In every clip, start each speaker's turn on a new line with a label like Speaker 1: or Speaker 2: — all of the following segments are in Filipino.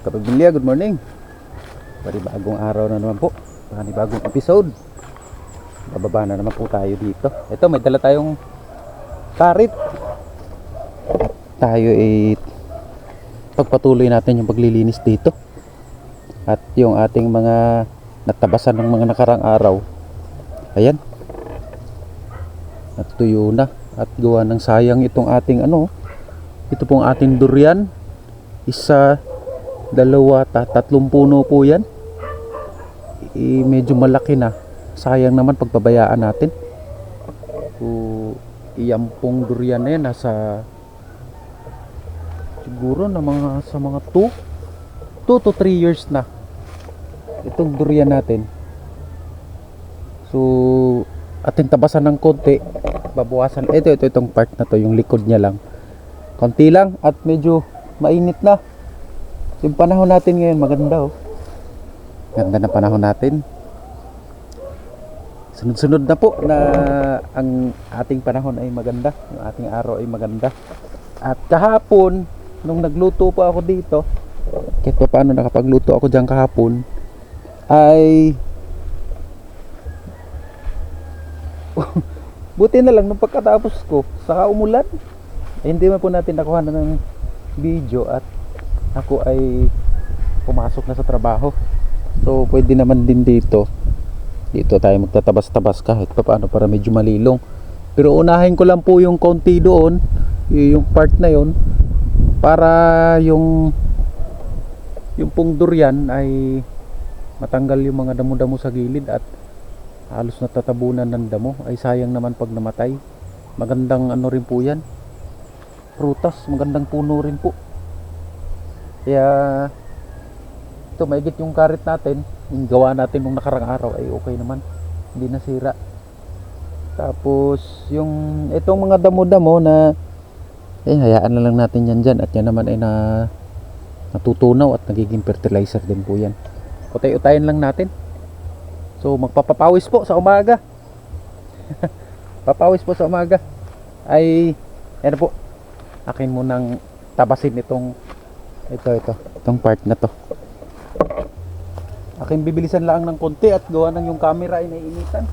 Speaker 1: Kapamilya, good morning. Bagong araw na naman po. Bagong episode. Bababa na naman po tayo dito. Ito, may dala tayong karit. Tayo ay pagpatuloy natin yung paglilinis dito. At yung ating mga natabasan ng mga nakarang araw. Ayan. Natuyo na. At gawa ng sayang itong ating ito pong ating durian. Isa, dalawa, tatlong puno po yan. Medyo malaki na. Sayang naman pagpabayaan natin. So, iyan pong durian na yan nasa siguro na sa mga 2 to 3 years na itong durian natin. So, ating tabasan ng konti, babawasan itong part na to, yung likod niya lang konti lang at medyo mainit na. Yung panahon natin ngayon maganda ganda na panahon natin. Sunod-sunod na po na ang ating panahon ay maganda, yung ating araw ay maganda. At kahapon nung nagluto pa ako dito, kahit pa paano nakapagluto ako diyan kahapon, ay buti na lang nung pagkatapos ko saka umulan. Hindi man po natin nakuha na ng video at ako ay pumasok na sa trabaho. So pwede naman din dito tayo magtatabas-tabas kahit pa paano para medyo malilong. Pero unahin ko lang po yung konti doon, yung part na yon, para yung pong durian ay matanggal yung mga damo-damo sa gilid at halos natatabunan ng damo. Ay sayang naman pag namatay. Magandang rin po yan, prutas, magandang puno rin po. Kaya ito, maigit yung karit natin, yung gawa natin nung nakarang araw ay okay naman, hindi nasira. Tapos yung itong mga damo-damo na hayaan na lang natin yan dyan, at yan naman ay natutunaw at nagiging fertilizer din po yan. Utay-utayin lang natin. So magpapapawis po sa umaga. Papawis po sa umaga ay yan po, akin munang tabasin itong part na to. Akin bibilisan lang ng konti at gawa ng yung camera ay naiinitan.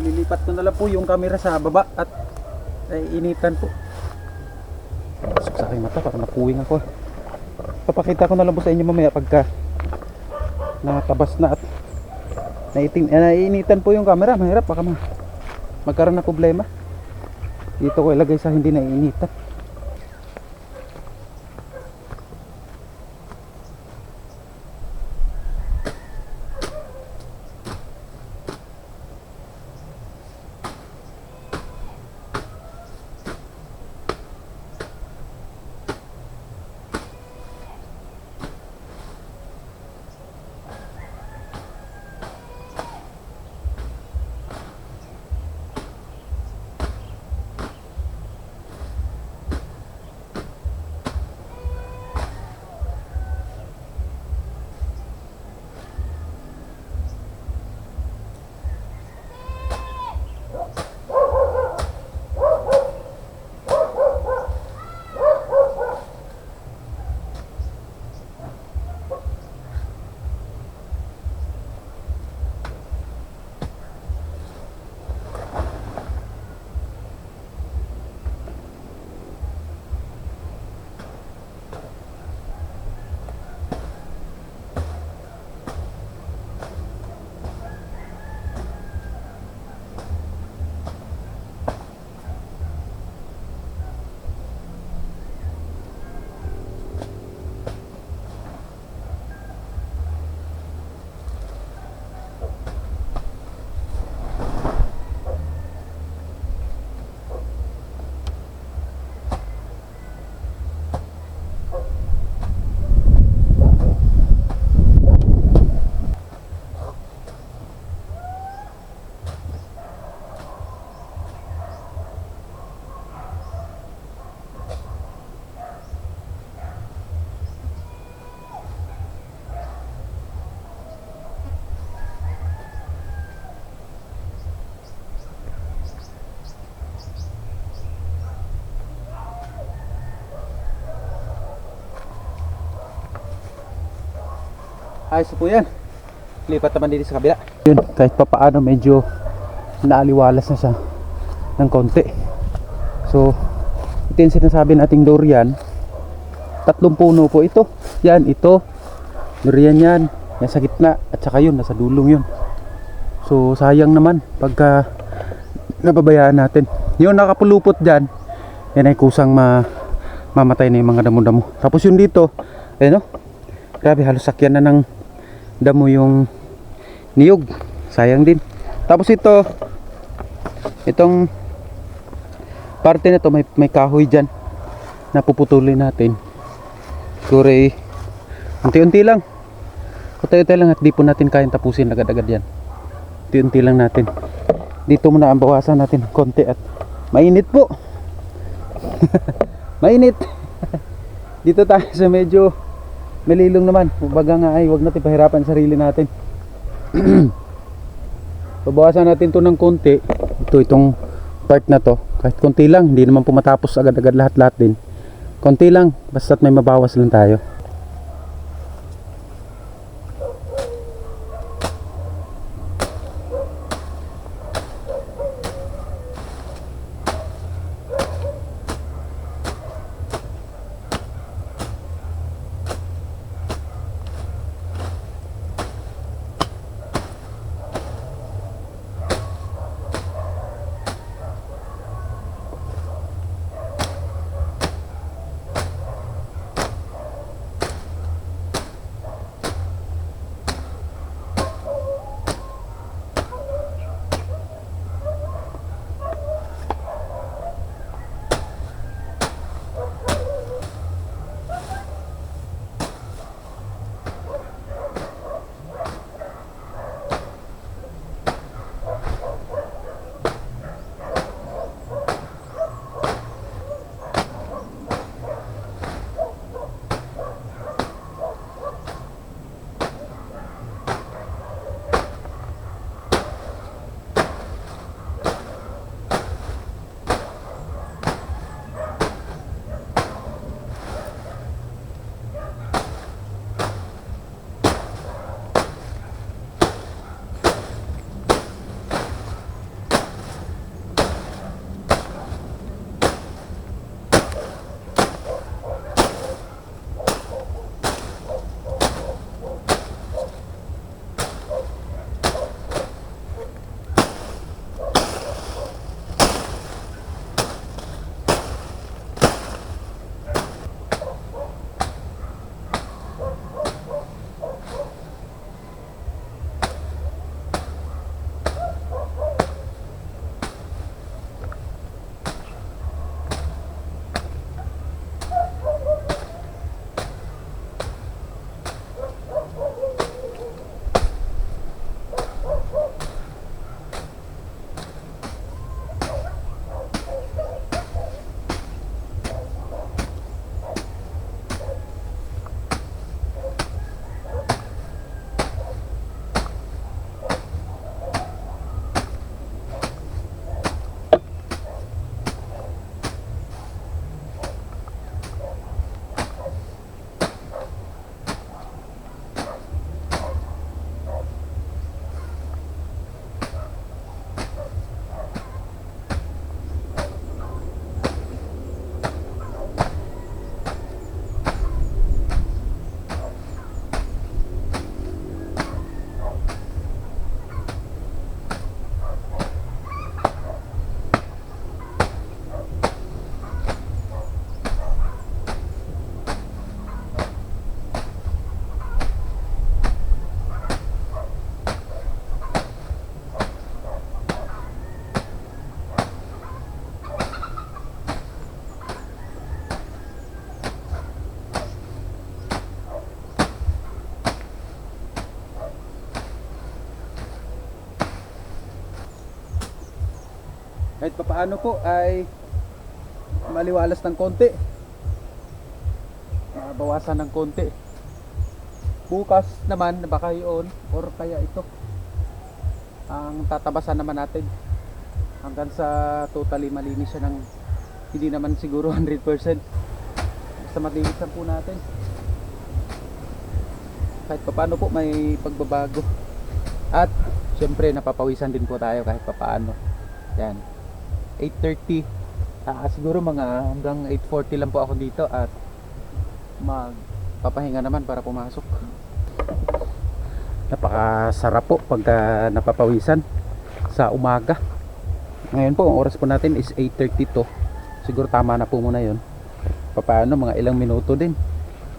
Speaker 1: Lilipat ko na lang po yung camera sa baba at initan po. Pasok sa aking mata, parang napuwing ako. Papakita ko na lang po sa inyo mamaya pagka natabas na at naiinitan po yung camera. Mahirap, baka magkaroon na problema. Dito ko ilagay sa hindi naiinitan. Ayos po yan. Lipat naman din sa kabila. Yun, kahit pa paano medyo naaliwalas na siya ng konti. So ito yung sinasabi nating durian. 3 puno po ito. Yan, ito durian yan, yan sa gitna. At saka yun, nasa dulong yun. So sayang naman pagka napabayaan natin. Yung nakapulupot dyan, yan ay kusang mamatay na yung mga damo-damo. Tapos yun dito, ayun o, grabe, halos sakyan na ng damo yung niyog. Sayang din. Tapos itong parte na to, may kahoy dyan na puputulin natin. Siguro unti-unti lang. Unti-unti lang at di po natin kayang tapusin agad-agad yan. Unti-unti lang natin. Dito muna ang bawasan natin konti at mainit po. Mainit. Dito tayo sa medyo malilong naman. Kumbaga nga ay wag natin pahirapan sarili natin. Babawasan natin to ng konti. Itong part na to. Kahit konti lang, hindi naman po matapos agad-agad lahat-lahat din. Konti lang, basta't may mabawas lang tayo. kahit papaano po ay maliwalas ng konti, bawasan ng konti. Bukas naman baka yun or kaya ito ang tatabasan naman natin hanggang sa totally malinis siya ng hindi naman siguro 100%, basta malinis lang po natin. kahit papaano po may pagbabago. At syempre napapawisan din po tayo kahit papaano. Yan. 8:30. Siguro mga hanggang 8:40 lang po ako dito at magpapahinga naman para pumasok. Napakasarap po pagka napapawisan sa umaga. Ngayon po ang oras po natin is 8:32. Siguro tama na po muna yun. Paano mga ilang minuto din.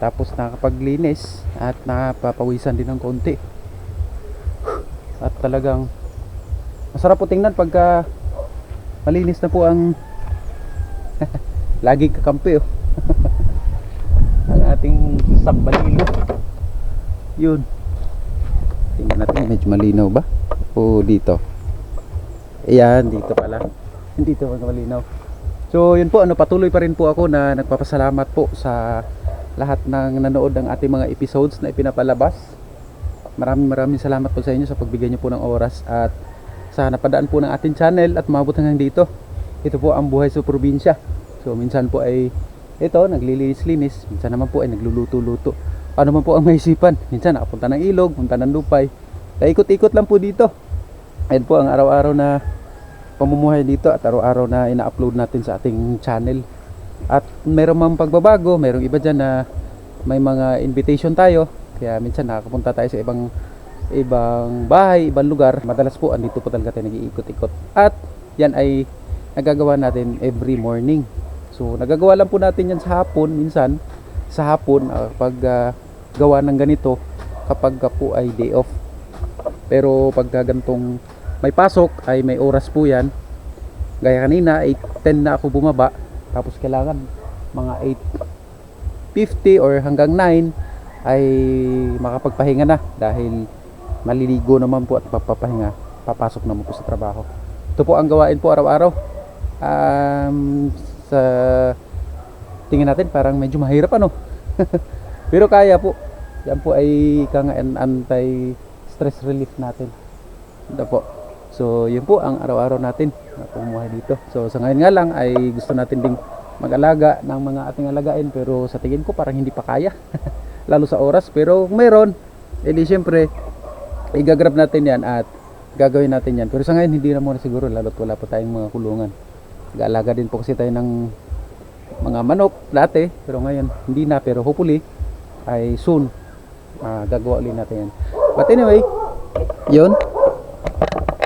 Speaker 1: Tapos nakapaglinis at napapawisan din ng konti. At talagang masarap po tingnan pagka malinis na po ang laging kakampi oh. Ang ating sambalilo. Yun. Tingnan natin medyo malinaw ba? O dito. Ayan, dito pala. Hindi dito malinaw. So yun po, patuloy pa rin po ako na nagpapasalamat po sa lahat ng nanood ng ating mga episodes na ipinapalabas. Maraming salamat po sa inyo sa pagbigay niyo po ng oras at sa napadaan po ng ating channel at maabot hanggang dito. Ito po ang buhay sa probinsya. So minsan po ay ito, naglilinis-linis, minsan naman po ay nagluluto-luto. Ano man po ang maisipan, minsan nakapunta ng ilog, punta ng lupay. Ikot-ikot lang po dito. Ayan po ang araw-araw na pamumuhay dito at araw-araw na ina-upload natin sa ating channel. At meron mang pagbabago, merong iba dyan na may mga invitation tayo. Kaya minsan nakakapunta tayo sa ibang bahay, ibang lugar. Madalas po andito po talaga tayo nag-iikot-ikot. At yan ay nagagawa natin every morning. So nagagawa lang po natin yan sa hapon. Minsan sa hapon pag gawa ng ganito kapag po ay day off. Pero pag gantong may pasok ay may oras po yan. Gaya kanina 8:10 na ako bumaba. Tapos kailangan mga 8:50 or hanggang 9 ay makapagpahinga na dahil maliligo naman po at papapahinga, papasok naman po sa trabaho. Ito po ang gawain po araw-araw. Sa tingin natin parang medyo mahirap ano. Pero kaya po. Yan po ay anti-stress relief natin. Ito po. So yun po ang araw-araw natin na pumuhay dito. So sa ngayon nga lang ay gusto natin ding mag-alaga ng mga ating alagain, pero sa tingin ko parang hindi pa kaya. Lalo sa oras, pero kung meron edi syempre igagrab natin yan at gagawin natin yan. Pero sa ngayon hindi na muna siguro, lalo't wala pa tayong mga kulungan. Nag-aalaga din po kasi tayo ng mga manok dati, pero ngayon hindi na, pero hopefully ay soon gagawa ulit natin yan. But anyway, yun,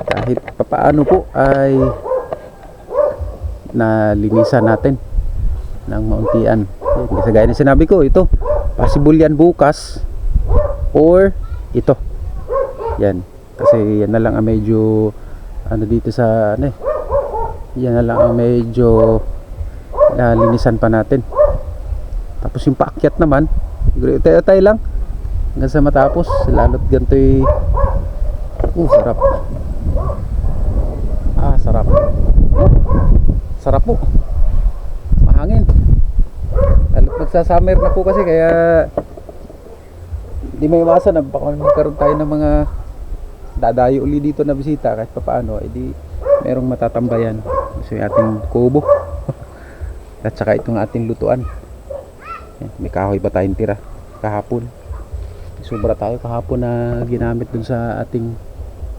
Speaker 1: kahit papaano po ay nalinisan natin ng mauntian. Kasi gaya na sinabi ko, ito possible yan bukas or ito yan, kasi yan na lang ang medyo dito sa yan na lang ang medyo linisan pa natin. Tapos yung paakyat naman tayo lang hanggang sa matapos, lalo't ganito'y sarap. Sarap sarap po, mahangin. Lalo't magsasummer na po kasi, kaya hindi may iwasan na baka magkaroon tayo ng mga dadayo uli dito na bisita kahit papaano, edi merong matatambayan. So yung ating kubo at saka itong ating lutuan. May kahoy ba tayong tira kahapon? Sobra tayo kahapon na ginamit dun sa ating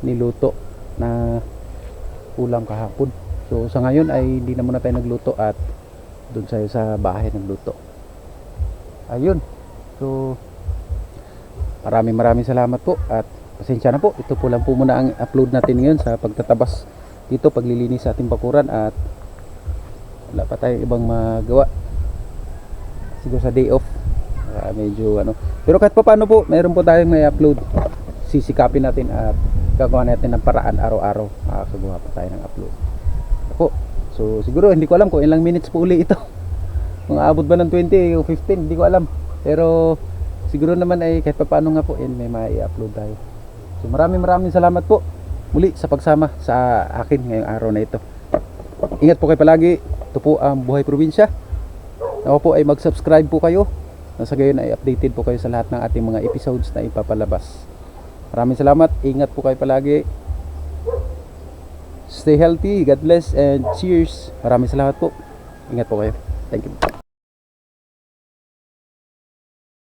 Speaker 1: niluto na ulam kahapon. So sa ngayon ay hindi na muna tayo nagluto at dun sa bahay nagluto. Ayun. So maraming salamat po at pasensya na po. Ito po lang po muna ang upload natin ngayon sa pagtatabas dito, paglilinis sa ating bakuran, at wala pa tayong ibang magawa siguro sa day off. Medyo pero kahit pa paano po meron po tayong may upload, sisikapin natin at gagawa natin ng paraan araw-araw makakagawa pa tayo ng upload po. So siguro hindi ko alam kung ilang minutes po uli ito, kung aabot ba ng 20 o 15, hindi ko alam, pero siguro naman ay kahit pa paano nga po may mai-upload tayo. So maraming salamat po muli sa pagsama sa akin ngayong araw na ito. Ingat po kayo palagi. Ito po ang Buhay Probinsya. Ako po ay mag-subscribe po kayo, nasa gayon ay updated po kayo sa lahat ng ating mga episodes na ipapalabas. Maraming salamat. Ingat po kayo palagi. Stay healthy. God bless and cheers. Maraming salamat po. Ingat po kayo. Thank you.